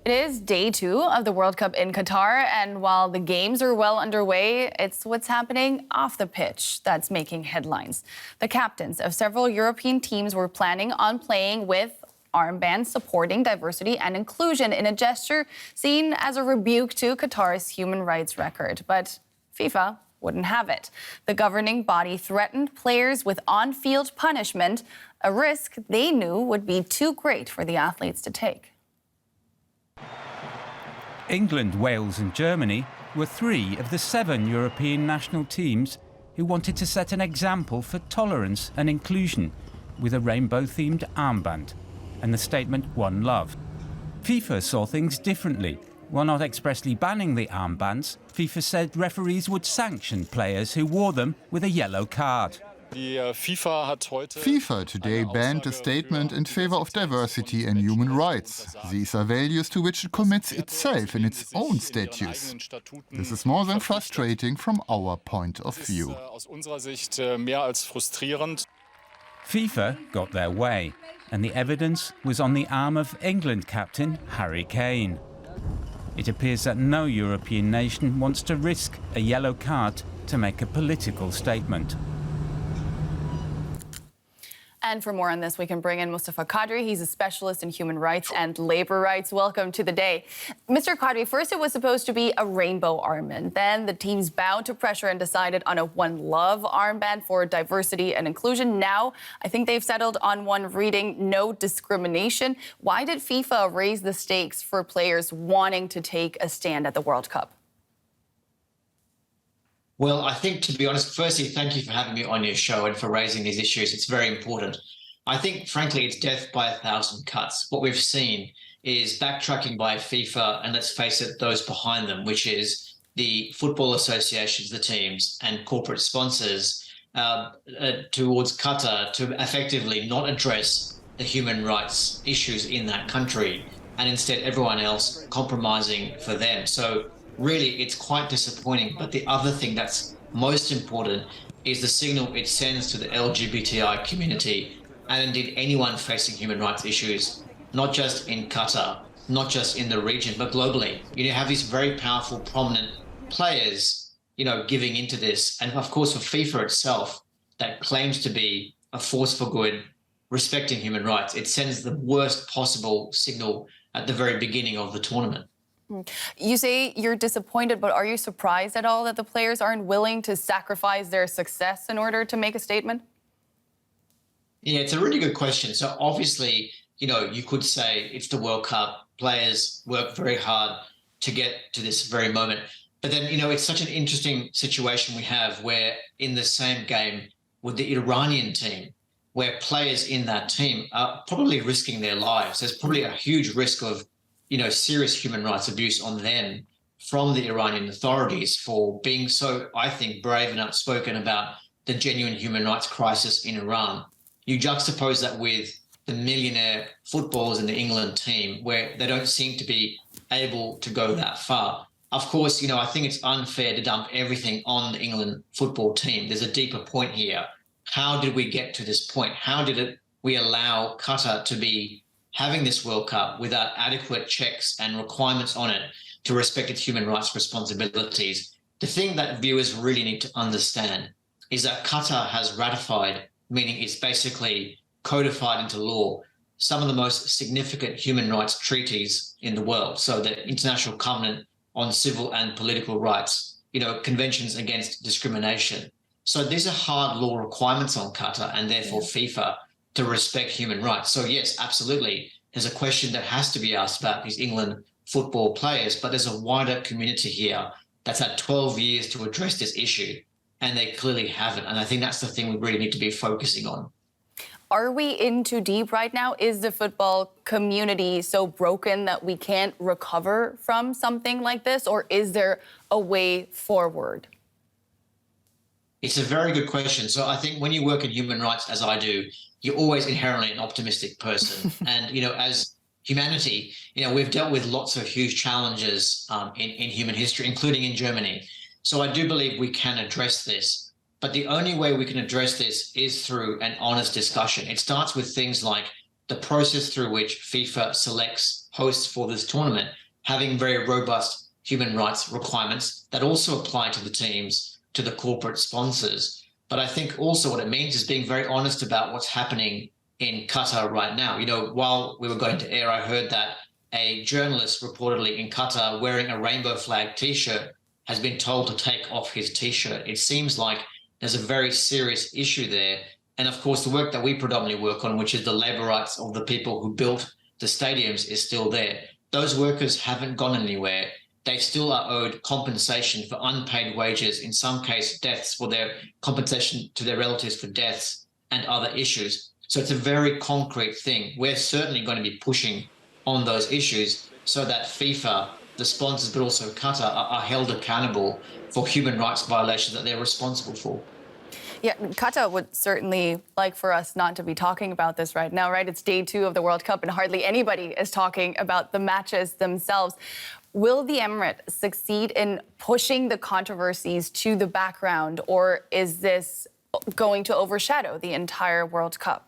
It is day 2 of the World Cup in Qatar, and while the games are well underway, it's what's happening off the pitch that's making headlines. The captains of several European teams were planning on playing with armbands supporting diversity and inclusion in a gesture seen as a rebuke to Qatar's human rights record. But FIFA wouldn't have it. The governing body threatened players with on-field punishment, a risk they knew would be too great for the athletes to take. England, Wales and Germany were 3 of the 7 European national teams who wanted to set an example for tolerance and inclusion with a rainbow-themed armband and the statement One Love. FIFA saw things differently. While not expressly banning the armbands, FIFA said referees would sanction players who wore them with a yellow card. FIFA today banned a statement in favor of diversity and human rights. These are values to which it commits itself in its own statutes. This is more than frustrating from our point of view. FIFA got their way, and the evidence was on the arm of England captain Harry Kane. It appears that no European nation wants to risk a yellow card to make a political statement. And for more on this, we can bring in Mustafa Qadri. He's a specialist in human rights and labor rights. Welcome to the day. Mr. Qadri, first it was supposed to be a rainbow armband. Then the teams bowed to pressure and decided on a One Love armband for diversity and inclusion. Now, I think they've settled on one reading no discrimination. Why did FIFA raise the stakes for players wanting to take a stand at the World Cup? Well, I think, to be honest, firstly, thank you for having me on your show and for raising these issues. It's very important. I think, frankly, it's death by 1,000 cuts. What we've seen is backtracking by FIFA, and let's face it, those behind them, which is the football associations, the teams, and corporate sponsors towards Qatar to effectively not address the human rights issues in that country, and instead everyone else compromising for them. So really, it's quite disappointing. But the other thing that's most important is the signal it sends to the LGBTI community and indeed anyone facing human rights issues, not just in Qatar, not just in the region, but globally. You have these very powerful, prominent players, giving into this. And of course, for FIFA itself, that claims to be a force for good, respecting human rights, it sends the worst possible signal at the very beginning of the tournament. You say you're disappointed, but are you surprised at all that the players aren't willing to sacrifice their success in order to make a statement? Yeah, it's a really good question. So obviously, you could say it's the World Cup. Players work very hard to get to this very moment. But then, it's such an interesting situation we have where in the same game with the Iranian team, where players in that team are probably risking their lives. There's probably a huge risk of serious human rights abuse on them from the Iranian authorities for being so, I think, brave and outspoken about the genuine human rights crisis in Iran. You juxtapose that with the millionaire footballers in the England team, where they don't seem to be able to go that far. Of course, I think it's unfair to dump everything on the England football team. There's a deeper point here. How did we get to this point? How did we allow Qatar to be having this World Cup without adequate checks and requirements on it to respect its human rights responsibilities? The thing that viewers really need to understand is that Qatar has ratified, meaning it's basically codified into law, some of the most significant human rights treaties in the world. So the International Covenant on Civil and Political Rights, conventions against discrimination. So these are hard law requirements on Qatar and therefore FIFA to respect human rights. So yes, absolutely, there's a question that has to be asked about these England football players, but there's a wider community here that's had 12 years to address this issue, and they clearly haven't. And I think that's the thing we really need to be focusing on. Are we in too deep right now? Is the football community so broken that we can't recover from something like this, or is there a way forward? It's a very good question. So I think when you work in human rights, as I do, you're always inherently an optimistic person. And, as humanity, we've dealt with lots of huge challenges in human history, including in Germany. So I do believe we can address this. But the only way we can address this is through an honest discussion. It starts with things like the process through which FIFA selects hosts for this tournament having very robust human rights requirements that also apply to the teams, to the corporate sponsors. But I think also what it means is being very honest about what's happening in Qatar right now. You know, while we were going to air, I heard that a journalist reportedly in Qatar wearing a rainbow flag T-shirt has been told to take off his T-shirt. It seems like there's a very serious issue there. And of course, the work that we predominantly work on, which is the labor rights of the people who built the stadiums, is still there. Those workers haven't gone anywhere. They still are owed compensation for unpaid wages, in some cases deaths, for their compensation to their relatives for deaths and other issues. So it's a very concrete thing. We're certainly going to be pushing on those issues so that FIFA, the sponsors, but also Qatar are held accountable for human rights violations that they're responsible for. Yeah, Qatar would certainly like for us not to be talking about this right now, right? It's day 2 of the World Cup and hardly anybody is talking about the matches themselves. Will the Emirate succeed in pushing the controversies to the background, or is this going to overshadow the entire World Cup?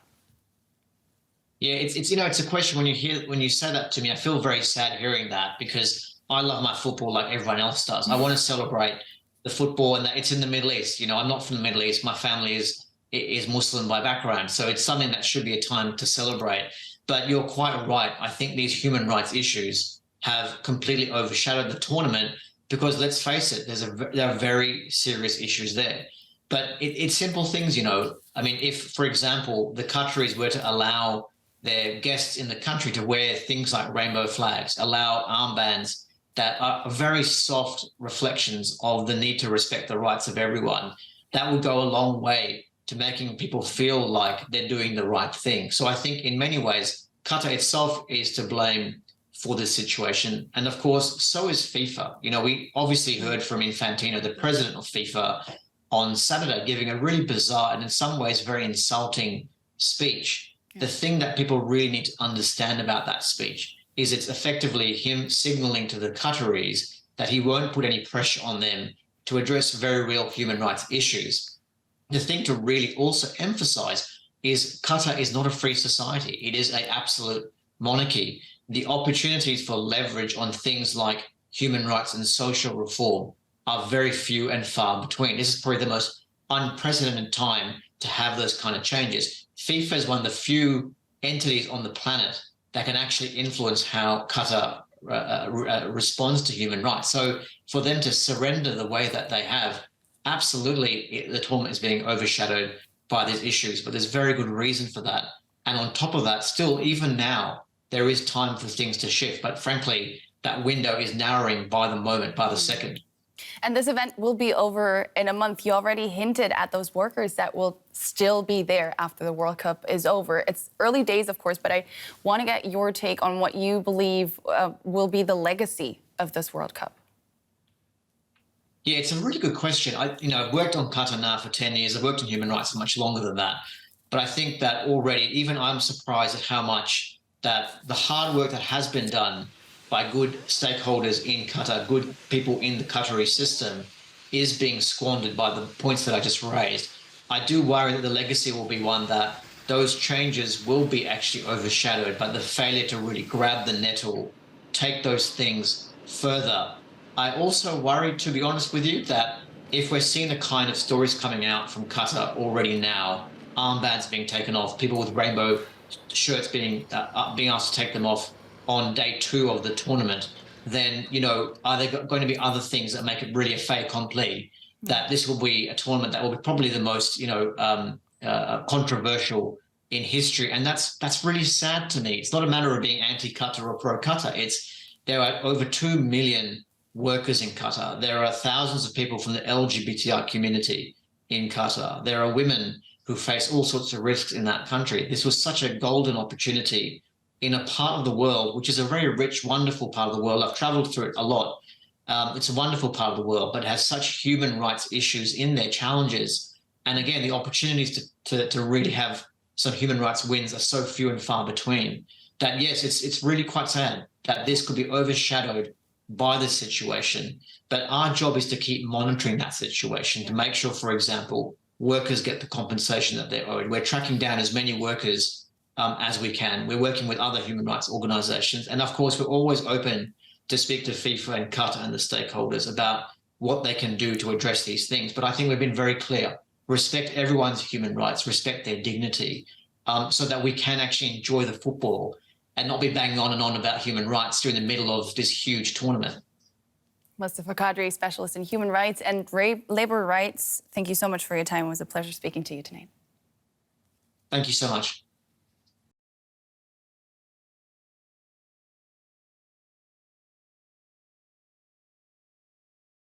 Yeah, it's a question when you say that to me, I feel very sad hearing that, because I love my football like everyone else does. I want to celebrate the football, and that it's in the Middle East. You know, I'm not from the Middle East. My family is Muslim by background, so it's something that should be a time to celebrate. But you're quite right. I think these human rights issues have completely overshadowed the tournament because, let's face it, there are very serious issues there. But it's simple things, you know. I mean, if, for example, the Qataris were to allow their guests in the country to wear things like rainbow flags, allow armbands that are very soft reflections of the need to respect the rights of everyone, that would go a long way to making people feel like they're doing the right thing. So I think in many ways, Qatar itself is to blame for this situation. And of course, so is FIFA. You know, we obviously heard from Infantino, the president of FIFA, on Saturday, giving a really bizarre and in some ways very insulting speech. The thing that people really need to understand about that speech is it's effectively him signaling to the Qataris that he won't put any pressure on them to address very real human rights issues. The thing to really also emphasize is Qatar is not a free society. It is an absolute monarchy. The opportunities for leverage on things like human rights and social reform are very few and far between. This is probably the most unprecedented time to have those kind of changes. FIFA is one of the few entities on the planet that can actually influence how Qatar responds to human rights. So for them to surrender the way that they have, absolutely the tournament is being overshadowed by these issues, but there's very good reason for that. And on top of that, still, even now, there is time for things to shift. But frankly, that window is narrowing by the moment, by the second. And this event will be over in a month. You already hinted at those workers that will still be there after the World Cup is over. It's early days, of course, but I want to get your take on what you believe will be the legacy of this World Cup. Yeah, it's a really good question. I've worked on Qatar now for 10 years. I've worked in human rights for much longer than that. But I think that already, even I'm surprised at how much that the hard work that has been done by good stakeholders in Qatar, good people in the Qatari system, is being squandered by the points that I just raised. I do worry that the legacy will be one that those changes will be actually overshadowed by the failure to really grab the nettle, take those things further. I also worry, to be honest with you, that if we're seeing the kind of stories coming out from Qatar already now, armbands being taken off, people with rainbow shirts being asked to take them off on day 2 of the tournament, then, are there going to be other things that make it really a fait accompli, that this will be a tournament that will be probably the most, controversial in history. And that's really sad to me. It's not a matter of being anti-Qatar or pro-Qatar. There are over 2 million workers in Qatar. There are thousands of people from the LGBTI community in Qatar. There are women who face all sorts of risks in that country. This was such a golden opportunity in a part of the world, which is a very rich, wonderful part of the world. I've traveled through it a lot. It's a wonderful part of the world, but it has such human rights issues in their challenges. And again, the opportunities to really have some human rights wins are so few and far between that, yes, it's really quite sad that this could be overshadowed by this situation. But our job is to keep monitoring that situation to make sure, for example, workers get the compensation that they're owed. We're tracking down as many workers as we can. We're working with other human rights organizations. And of course, we're always open to speak to FIFA and Qatar and the stakeholders about what they can do to address these things. But I think we've been very clear. Respect everyone's human rights, respect their dignity, so that we can actually enjoy the football and not be banging on and on about human rights during the middle of this huge tournament. Mustafa Qadri, specialist in human rights and labor rights, thank you so much for your time. It was a pleasure speaking to you tonight. Thank you so much.